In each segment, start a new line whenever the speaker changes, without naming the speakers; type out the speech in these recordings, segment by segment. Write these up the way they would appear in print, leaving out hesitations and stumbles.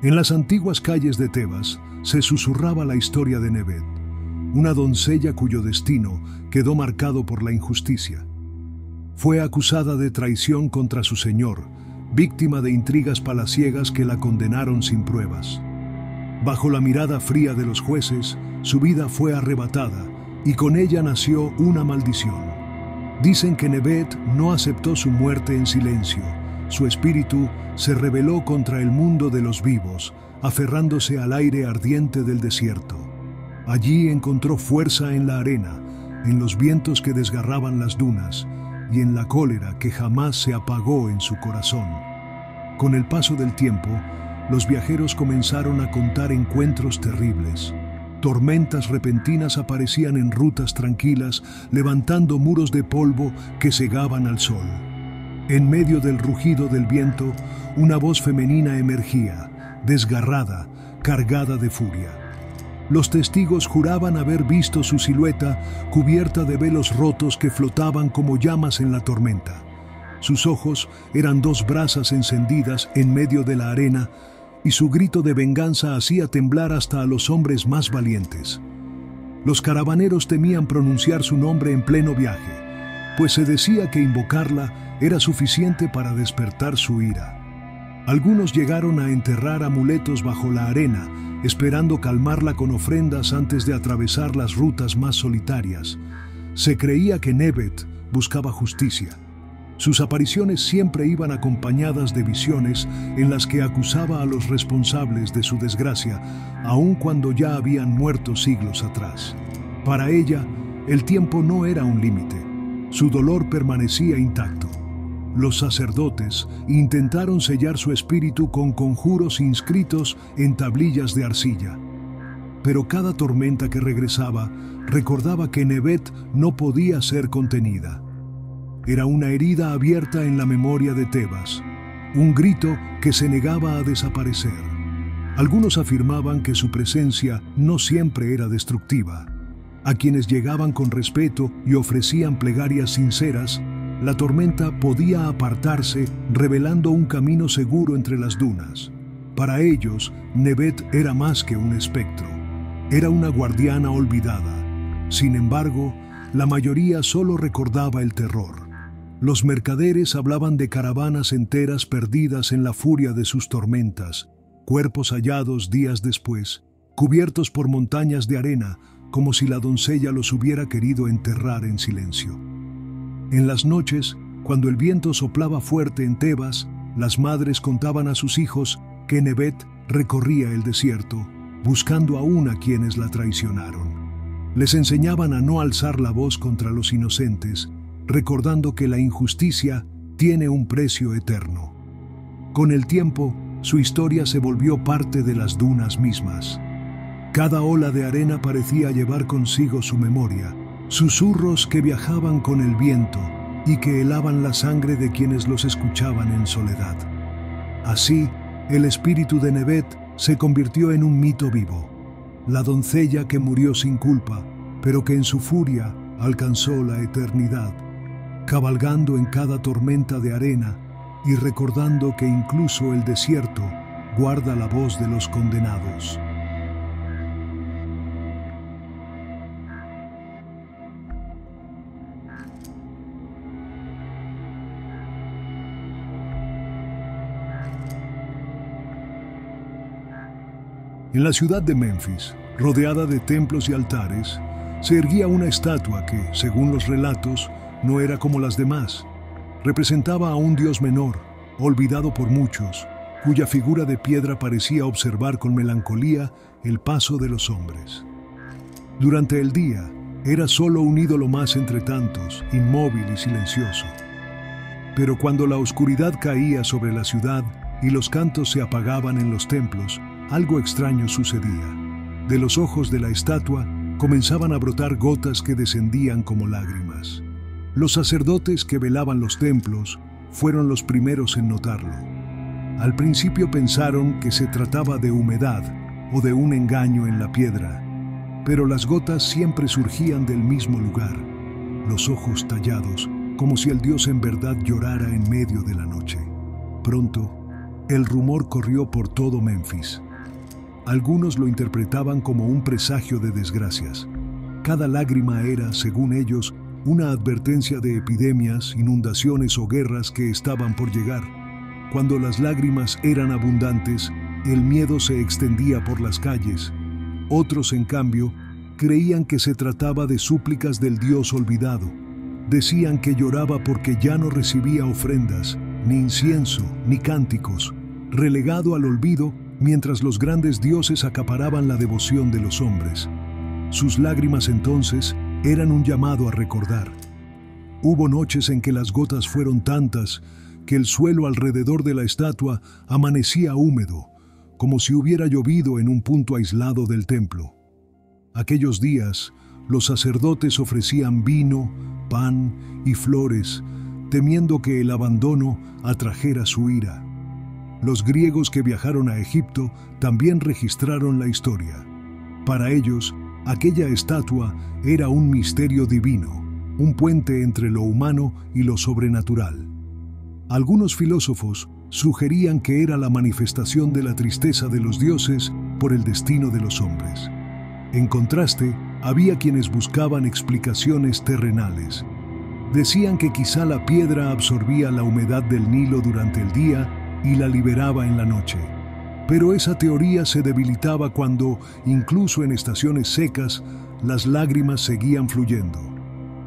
En las antiguas calles de Tebas se susurraba la historia de Nebet, una doncella cuyo destino quedó marcado por la injusticia. Fue acusada de traición contra su señor, víctima de intrigas palaciegas que la condenaron sin pruebas. Bajo la mirada fría de los jueces, su vida fue arrebatada y con ella nació una maldición. Dicen que Nebet no aceptó su muerte en silencio. Su espíritu se rebeló contra el mundo de los vivos, aferrándose al aire ardiente del desierto. Allí encontró fuerza en la arena, en los vientos que desgarraban las dunas y en la cólera que jamás se apagó en su corazón. Con el paso del tiempo, los viajeros comenzaron a contar encuentros terribles. Tormentas repentinas aparecían en rutas tranquilas, levantando muros de polvo que cegaban al sol. En medio del rugido del viento, una voz femenina emergía, desgarrada, cargada de furia. Los testigos juraban haber visto su silueta cubierta de velos rotos que flotaban como llamas en la tormenta. Sus ojos eran dos brasas encendidas en medio de la arena, y su grito de venganza hacía temblar hasta a los hombres más valientes. Los caravaneros temían pronunciar su nombre en pleno viaje, pues se decía que invocarla era suficiente para despertar su ira. Algunos llegaron a enterrar amuletos bajo la arena, esperando calmarla con ofrendas antes de atravesar las rutas más solitarias. Se creía que Nebet buscaba justicia. Sus apariciones siempre iban acompañadas de visiones en las que acusaba a los responsables de su desgracia, aun cuando ya habían muerto siglos atrás. Para ella, el tiempo no era un límite. Su dolor permanecía intacto. Los sacerdotes intentaron sellar su espíritu con conjuros inscritos en tablillas de arcilla. Pero cada tormenta que regresaba recordaba que Nebet no podía ser contenida. Era una herida abierta en la memoria de Tebas, un grito que se negaba a desaparecer. Algunos afirmaban que su presencia no siempre era destructiva. A quienes llegaban con respeto y ofrecían plegarias sinceras, la tormenta podía apartarse, revelando un camino seguro entre las dunas. Para ellos, Nebet era más que un espectro. Era una guardiana olvidada. Sin embargo, la mayoría solo recordaba el terror. Los mercaderes hablaban de caravanas enteras perdidas en la furia de sus tormentas, cuerpos hallados días después, cubiertos por montañas de arena, como si la doncella los hubiera querido enterrar en silencio. En las noches, cuando el viento soplaba fuerte en Tebas, las madres contaban a sus hijos que Nebet recorría el desierto, buscando aún a quienes la traicionaron. Les enseñaban a no alzar la voz contra los inocentes, recordando que la injusticia tiene un precio eterno. Con el tiempo, su historia se volvió parte de las dunas mismas. Cada ola de arena parecía llevar consigo su memoria, susurros que viajaban con el viento y que helaban la sangre de quienes los escuchaban en soledad. Así, el espíritu de Nebet se convirtió en un mito vivo, la doncella que murió sin culpa, pero que en su furia alcanzó la eternidad, cabalgando en cada tormenta de arena y recordando que incluso el desierto guarda la voz de los condenados. En la ciudad de Memphis, rodeada de templos y altares, se erguía una estatua que, según los relatos, no era como las demás. Representaba a un dios menor, olvidado por muchos, cuya figura de piedra parecía observar con melancolía el paso de los hombres. Durante el día, era solo un ídolo más entre tantos, inmóvil y silencioso. Pero cuando la oscuridad caía sobre la ciudad y los cantos se apagaban en los templos, algo extraño sucedía. De los ojos de la estatua comenzaban a brotar gotas que descendían como lágrimas. Los sacerdotes que velaban los templos fueron los primeros en notarlo. Al principio pensaron que se trataba de humedad o de un engaño en la piedra, pero las gotas siempre surgían del mismo lugar, los ojos tallados, como si el dios en verdad llorara en medio de la noche. Pronto, El rumor corrió por todo Memphis. Algunos lo interpretaban como un presagio de desgracias. Cada lágrima era, según ellos, una advertencia de epidemias, inundaciones o guerras que estaban por llegar. Cuando las lágrimas eran abundantes, el miedo se extendía por las calles. Otros, en cambio, creían que se trataba de súplicas del Dios olvidado. Decían que lloraba porque ya no recibía ofrendas, ni incienso, ni cánticos, relegado al olvido mientras los grandes dioses acaparaban la devoción de los hombres. Sus lágrimas entonces eran un llamado a recordar. Hubo noches en que las gotas fueron tantas que el suelo alrededor de la estatua amanecía húmedo, como si hubiera llovido en un punto aislado del templo. Aquellos días, los sacerdotes ofrecían vino, pan y flores, temiendo que el abandono atrajera su ira. Los griegos que viajaron a Egipto también registraron la historia. Para ellos, aquella estatua era un misterio divino, un puente entre lo humano y lo sobrenatural. Algunos filósofos sugerían que era la manifestación de la tristeza de los dioses por el destino de los hombres. En contraste, había quienes buscaban explicaciones terrenales. Decían que quizá la piedra absorbía la humedad del Nilo durante el día y la liberaba en la noche. Pero esa teoría se debilitaba cuando, incluso en estaciones secas, las lágrimas seguían fluyendo.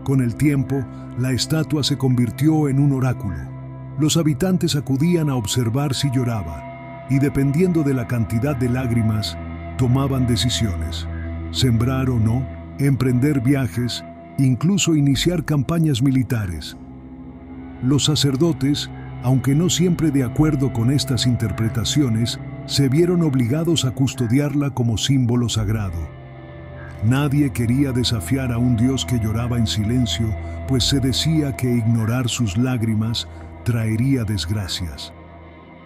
Con el tiempo, la estatua se convirtió en un oráculo. Los habitantes acudían a observar si lloraba, y dependiendo de la cantidad de lágrimas, tomaban decisiones: sembrar o no, emprender viajes, incluso iniciar campañas militares. Los sacerdotes, aunque no siempre de acuerdo con estas interpretaciones, se vieron obligados a custodiarla como símbolo sagrado. Nadie quería desafiar a un Dios que lloraba en silencio, pues se decía que ignorar sus lágrimas traería desgracias.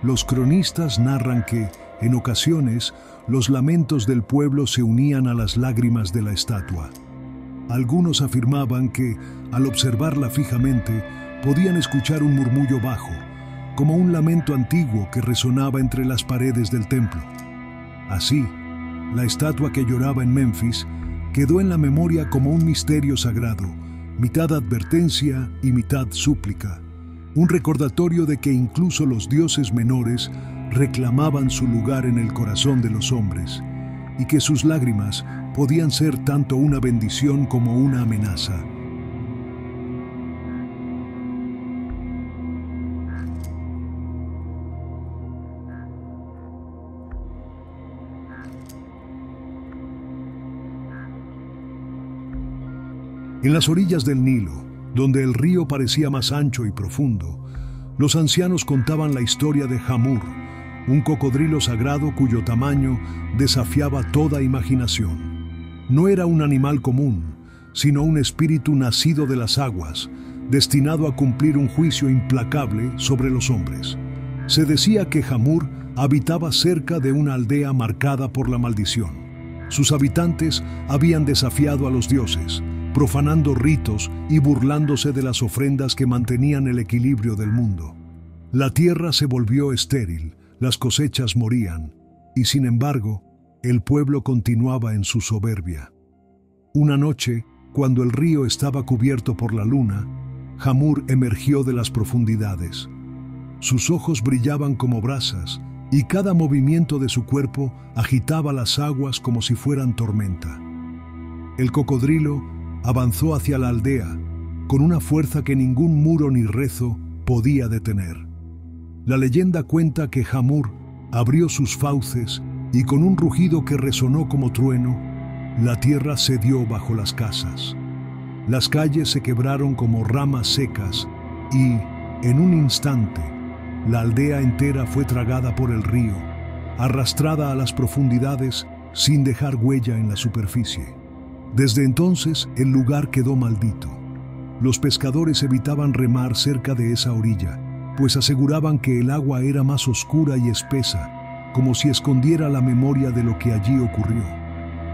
Los cronistas narran que, en ocasiones, los lamentos del pueblo se unían a las lágrimas de la estatua. Algunos afirmaban que, al observarla fijamente, podían escuchar un murmullo bajo, como un lamento antiguo que resonaba entre las paredes del templo. Así, la estatua que lloraba en Memphis quedó en la memoria como un misterio sagrado, mitad advertencia y mitad súplica, un recordatorio de que incluso los dioses menores reclamaban su lugar en el corazón de los hombres, y que sus lágrimas podían ser tanto una bendición como una amenaza. En las orillas del Nilo, donde el río parecía más ancho y profundo, los ancianos contaban la historia de Hamur, un cocodrilo sagrado cuyo tamaño desafiaba toda imaginación. No era un animal común, sino un espíritu nacido de las aguas, destinado a cumplir un juicio implacable sobre los hombres. Se decía que Hamur habitaba cerca de una aldea marcada por la maldición. Sus habitantes habían desafiado a los dioses, profanando ritos y burlándose de las ofrendas que mantenían el equilibrio del mundo. La tierra se volvió estéril, las cosechas morían, y sin embargo, el pueblo continuaba en su soberbia. Una noche, cuando el río estaba cubierto por la luna, Hamur emergió de las profundidades. Sus ojos brillaban como brasas, y cada movimiento de su cuerpo agitaba las aguas como si fueran tormenta. El cocodrilo avanzó hacia la aldea, con una fuerza que ningún muro ni rezo podía detener. La leyenda cuenta que Hamur abrió sus fauces y con un rugido que resonó como trueno, la tierra cedió bajo las casas. Las calles se quebraron como ramas secas y, en un instante, la aldea entera fue tragada por el río, arrastrada a las profundidades sin dejar huella en la superficie. Desde entonces, el lugar quedó maldito. Los pescadores evitaban remar cerca de esa orilla, pues aseguraban que el agua era más oscura y espesa, como si escondiera la memoria de lo que allí ocurrió.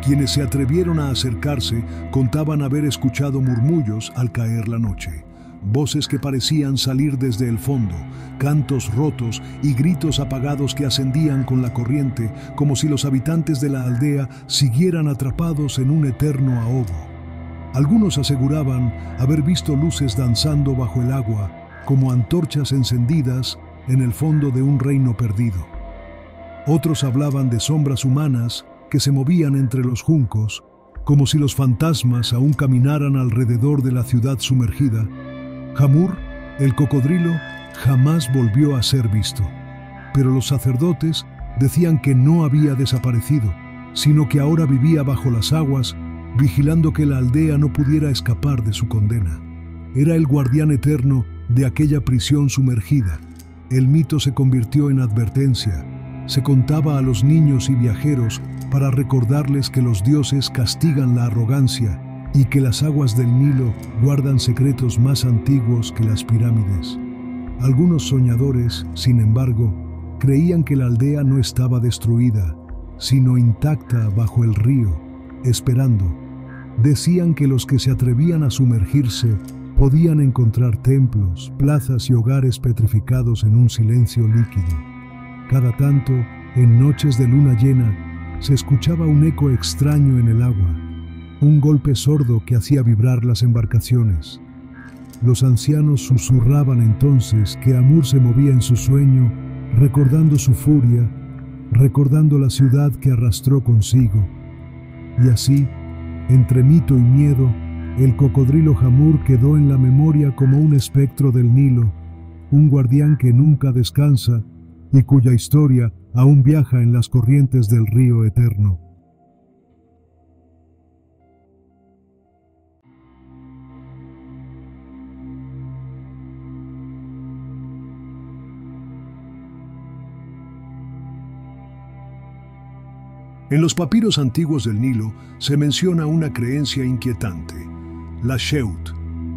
Quienes se atrevieron a acercarse contaban haber escuchado murmullos al caer la noche, voces que parecían salir desde el fondo, cantos rotos y gritos apagados que ascendían con la corriente, como si los habitantes de la aldea siguieran atrapados en un eterno ahogo. Algunos aseguraban haber visto luces danzando bajo el agua, como antorchas encendidas en el fondo de un reino perdido. Otros hablaban de sombras humanas que se movían entre los juncos, como si los fantasmas aún caminaran alrededor de la ciudad sumergida. Hamur, el cocodrilo, jamás volvió a ser visto, pero los sacerdotes decían que no había desaparecido, sino que ahora vivía bajo las aguas, vigilando que la aldea no pudiera escapar de su condena. Era el guardián eterno de aquella prisión sumergida. El mito se convirtió en advertencia. Se contaba a los niños y viajeros para recordarles que los dioses castigan la arrogancia y que las aguas del Nilo guardan secretos más antiguos que las pirámides. Algunos soñadores, sin embargo, creían que la aldea no estaba destruida, sino intacta bajo el río, esperando. Decían que los que se atrevían a sumergirse podían encontrar templos, plazas y hogares petrificados en un silencio líquido. Cada tanto, en noches de luna llena, se escuchaba un eco extraño en el agua, un golpe sordo que hacía vibrar las embarcaciones. Los ancianos susurraban entonces que Amur se movía en su sueño, recordando su furia, recordando la ciudad que arrastró consigo. Y así, entre mito y miedo, el cocodrilo Hamur quedó en la memoria como un espectro del Nilo, un guardián que nunca descansa y cuya historia aún viaja en las corrientes del río eterno. En los papiros antiguos del Nilo se menciona una creencia inquietante. La Sheut,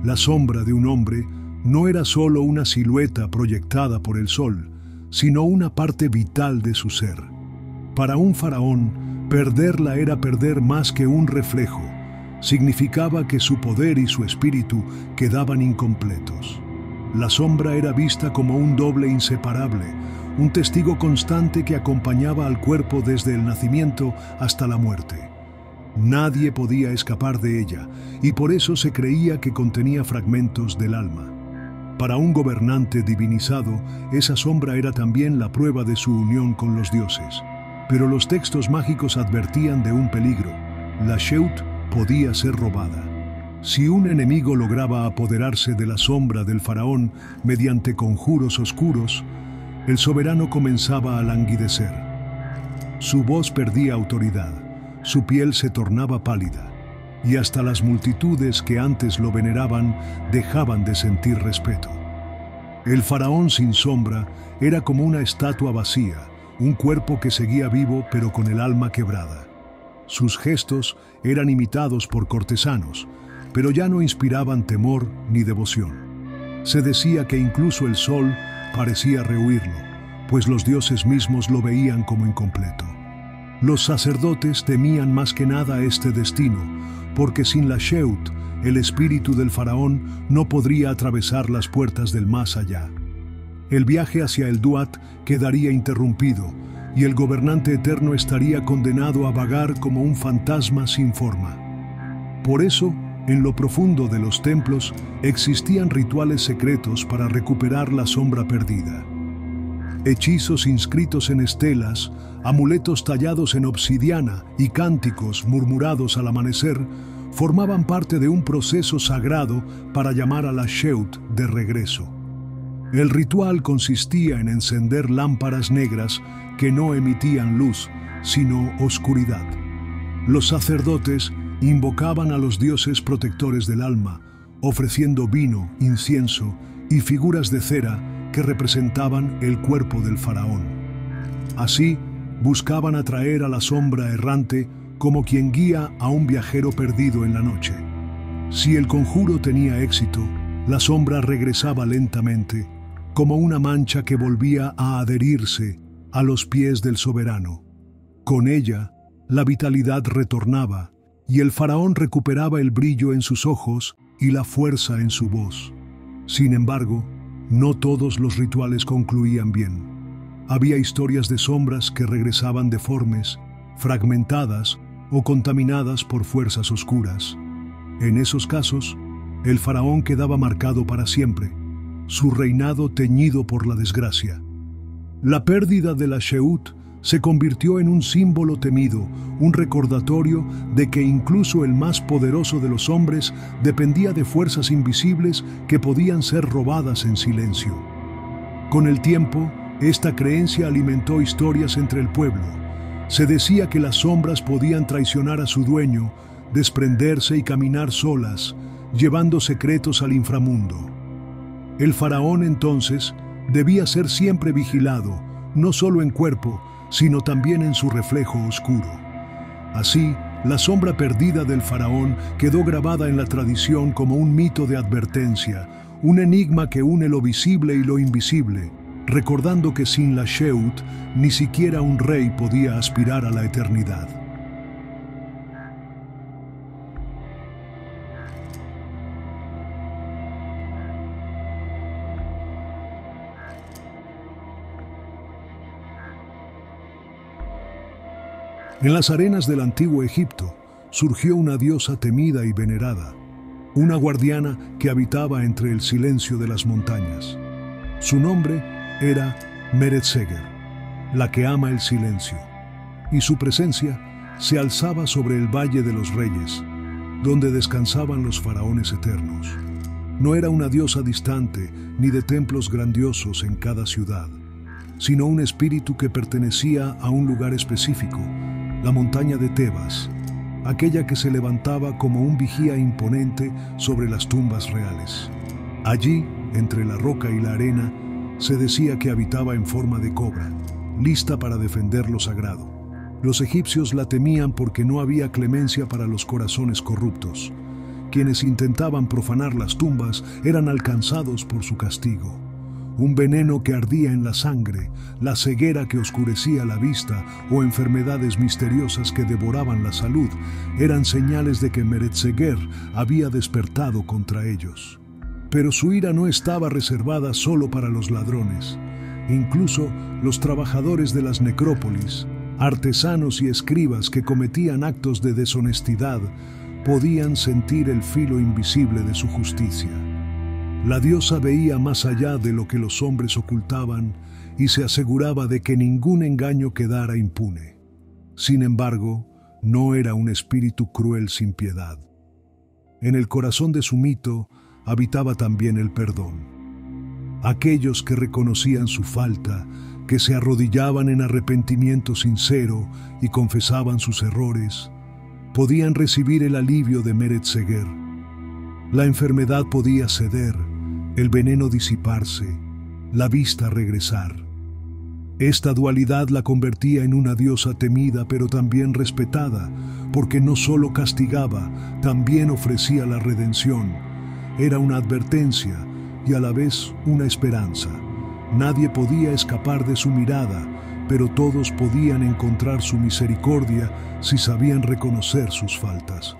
la sombra de un hombre, no era solo una silueta proyectada por el sol, sino una parte vital de su ser. Para un faraón, perderla era perder más que un reflejo. Significaba que su poder y su espíritu quedaban incompletos. La sombra era vista como un doble inseparable, un testigo constante que acompañaba al cuerpo desde el nacimiento hasta la muerte. Nadie podía escapar de ella, y por eso se creía que contenía fragmentos del alma. Para un gobernante divinizado, esa sombra era también la prueba de su unión con los dioses. Pero los textos mágicos advertían de un peligro. La Sheut podía ser robada. Si un enemigo lograba apoderarse de la sombra del faraón mediante conjuros oscuros, el soberano comenzaba a languidecer. Su voz perdía autoridad, su piel se tornaba pálida, y hasta las multitudes que antes lo veneraban dejaban de sentir respeto. El faraón sin sombra era como una estatua vacía, un cuerpo que seguía vivo pero con el alma quebrada. Sus gestos eran imitados por cortesanos, pero ya no inspiraban temor ni devoción. Se decía que incluso el sol parecía rehuirlo, pues los dioses mismos lo veían como incompleto. Los sacerdotes temían más que nada este destino, porque sin la Sheut, el espíritu del faraón no podría atravesar las puertas del más allá. El viaje hacia el Duat quedaría interrumpido, y el gobernante eterno estaría condenado a vagar como un fantasma sin forma. Por eso, en lo profundo de los templos existían rituales secretos para recuperar la sombra perdida. Hechizos inscritos en estelas, amuletos tallados en obsidiana y cánticos murmurados al amanecer formaban parte de un proceso sagrado para llamar a la Sheut de regreso. El ritual consistía en encender lámparas negras que no emitían luz, sino oscuridad. Los sacerdotes invocaban a los dioses protectores del alma, ofreciendo vino, incienso y figuras de cera que representaban el cuerpo del faraón. Así, buscaban atraer a la sombra errante como quien guía a un viajero perdido en la noche. Si el conjuro tenía éxito, la sombra regresaba lentamente, como una mancha que volvía a adherirse a los pies del soberano. Con ella, la vitalidad retornaba, y el faraón recuperaba el brillo en sus ojos y la fuerza en su voz. Sin embargo, no todos los rituales concluían bien. Había historias de sombras que regresaban deformes, fragmentadas o contaminadas por fuerzas oscuras. En esos casos, el faraón quedaba marcado para siempre, su reinado teñido por la desgracia. La pérdida de la Sheut se convirtió en un símbolo temido, un recordatorio de que incluso el más poderoso de los hombres dependía de fuerzas invisibles que podían ser robadas en silencio. Con el tiempo, esta creencia alimentó historias entre el pueblo. Se decía que las sombras podían traicionar a su dueño, desprenderse y caminar solas, llevando secretos al inframundo. El faraón entonces debía ser siempre vigilado, no solo en cuerpo, sino también en su reflejo oscuro. Así, la sombra perdida del faraón quedó grabada en la tradición como un mito de advertencia, un enigma que une lo visible y lo invisible, recordando que sin la Sheut ni siquiera un rey podía aspirar a la eternidad. En las arenas del antiguo Egipto surgió una diosa temida y venerada, una guardiana que habitaba entre el silencio de las montañas. Su nombre era Meretseger, la que ama el silencio, y su presencia se alzaba sobre el Valle de los Reyes, donde descansaban los faraones eternos. No era una diosa distante ni de templos grandiosos en cada ciudad, sino un espíritu que pertenecía a un lugar específico, la montaña de Tebas, aquella que se levantaba como un vigía imponente sobre las tumbas reales. Allí, entre la roca y la arena, se decía que habitaba en forma de cobra, lista para defender lo sagrado. Los egipcios la temían porque no había clemencia para los corazones corruptos. Quienes intentaban profanar las tumbas eran alcanzados por su castigo. Un veneno que ardía en la sangre, la ceguera que oscurecía la vista o enfermedades misteriosas que devoraban la salud eran señales de que Meretseger había despertado contra ellos. Pero su ira no estaba reservada solo para los ladrones. Incluso los trabajadores de las necrópolis, artesanos y escribas que cometían actos de deshonestidad, podían sentir el filo invisible de su justicia. La diosa veía más allá de lo que los hombres ocultaban y se aseguraba de que ningún engaño quedara impune. Sin embargo, no era un espíritu cruel sin piedad. En el corazón de su mito habitaba también el perdón. Aquellos que reconocían su falta, que se arrodillaban en arrepentimiento sincero y confesaban sus errores, podían recibir el alivio de Meretseger. La enfermedad podía ceder, el veneno disiparse, la vista regresar. Esta dualidad la convertía en una diosa temida pero también respetada, porque no solo castigaba, también ofrecía la redención. Era una advertencia y a la vez una esperanza. Nadie podía escapar de su mirada, pero todos podían encontrar su misericordia si sabían reconocer sus faltas.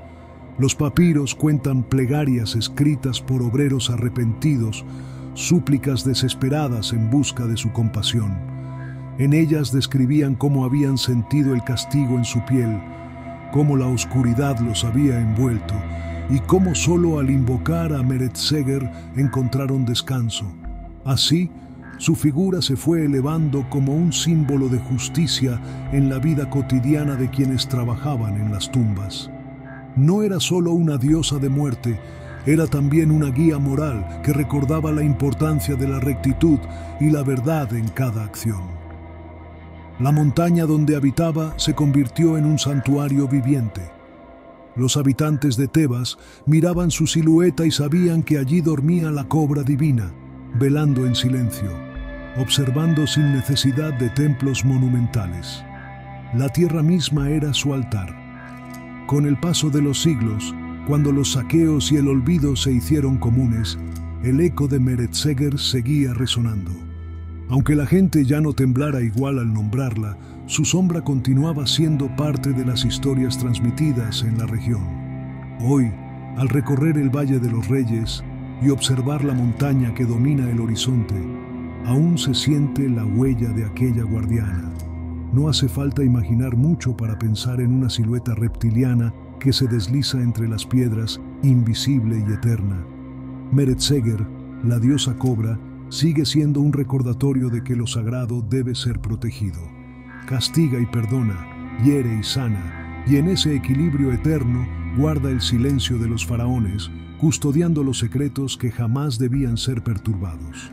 Los papiros cuentan plegarias escritas por obreros arrepentidos, súplicas desesperadas en busca de su compasión. En ellas describían cómo habían sentido el castigo en su piel, cómo la oscuridad los había envuelto y cómo solo al invocar a Meretseger encontraron descanso. Así, su figura se fue elevando como un símbolo de justicia en la vida cotidiana de quienes trabajaban en las tumbas. No era solo una diosa de muerte, era también una guía moral que recordaba la importancia de la rectitud y la verdad en cada acción. La montaña donde habitaba se convirtió en un santuario viviente. Los habitantes de Tebas miraban su silueta y sabían que allí dormía la cobra divina, velando en silencio, observando sin necesidad de templos monumentales. La tierra misma era su altar. Con el paso de los siglos, cuando los saqueos y el olvido se hicieron comunes, el eco de Meretseger seguía resonando. Aunque la gente ya no temblara igual al nombrarla, su sombra continuaba siendo parte de las historias transmitidas en la región. Hoy, al recorrer el Valle de los Reyes, y observar la montaña que domina el horizonte, aún se siente la huella de aquella guardiana. No hace falta imaginar mucho para pensar en una silueta reptiliana que se desliza entre las piedras, invisible y eterna. Meretseger, la diosa cobra, sigue siendo un recordatorio de que lo sagrado debe ser protegido. Castiga y perdona, hiere y sana, y en ese equilibrio eterno guarda el silencio de los faraones, custodiando los secretos que jamás debían ser perturbados.